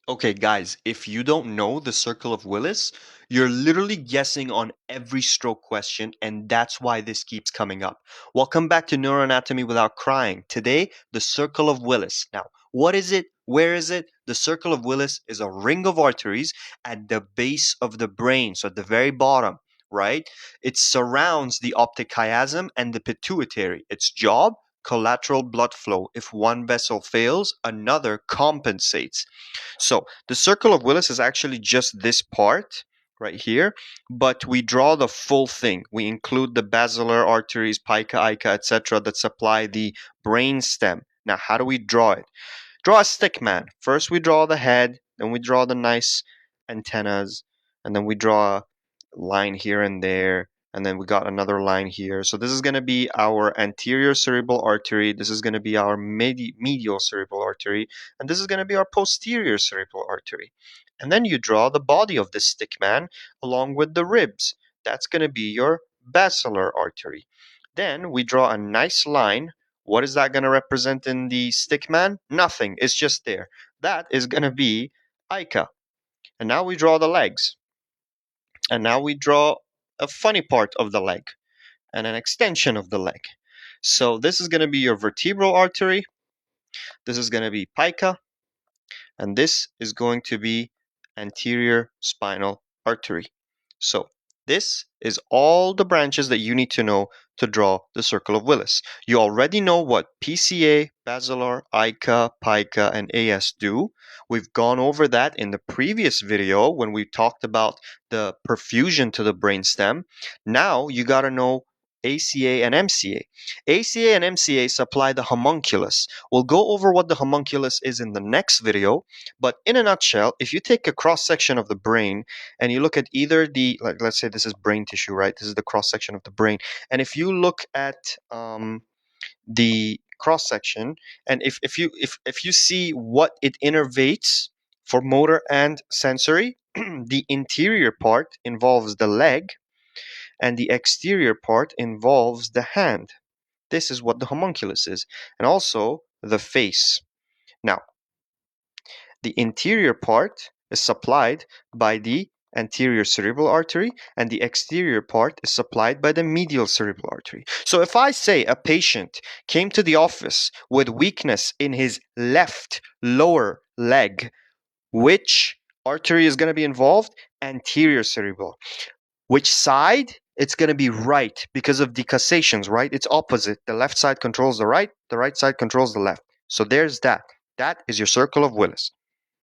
Okay, guys, if you don't know the circle of Willis, you're literally guessing on every stroke question, and that's why this keeps coming up. Welcome back to Neuroanatomy Without Crying. Today, the circle of Willis. Now, what is it? Where is it? The circle of Willis is a ring of arteries at the base of the brain, so at the very bottom, right? It surrounds the optic chiasm and the pituitary. Its job, collateral blood flow. If one vessel fails, another compensates. So the circle of Willis is actually just this part right here, but we draw the full thing. We include the basilar arteries, pica, ica, etc., that supply the brain stem. Now, how do we draw it? Draw a stick man. First, we draw the head, then we draw the nice antennas, and then we draw a line here and there, and then we got another line here. So this is going to be our anterior cerebral artery. This is going to be our medial cerebral artery, and this is going to be our posterior cerebral artery. And then you draw the body of this stick man along with the ribs. That's going to be your basilar artery. Then we draw a nice line. What is that going to represent in the stick man? Nothing. It's just there. That is going to be Ica. And now we draw the legs. And now we draw a funny part of the leg and an extension of the leg. So this is going to be your vertebral artery. This is going to be pica. And this is going to be anterior spinal artery. So this is all the branches that you need to know to draw the circle of Willis. You already know what PCA, basilar, ICA, pica, and AS do. We've gone over that in the previous video when we talked about the perfusion to the brainstem. Now you got to know ACA and MCA. ACA and MCA supply the homunculus. We'll go over what the homunculus is in the next video, but in a nutshell, if you take a cross-section of the brain and you look at either the, like, let's say this is brain tissue, right? This is the cross-section of the brain. And if you look at the cross-section, and if you see what it innervates for motor and sensory, the interior part involves the leg, and the exterior part involves the hand. This is what the homunculus is, and also the face. Now, the interior part is supplied by the anterior cerebral artery, and the exterior part is supplied by the medial cerebral artery. So if I say a patient came to the office with weakness in his left lower leg, which artery is going to be involved? Anterior cerebral. Which side? It's going to be right because of decussations, right? It's opposite. The left side controls the right side controls the left. So there's that. That is your circle of Willis.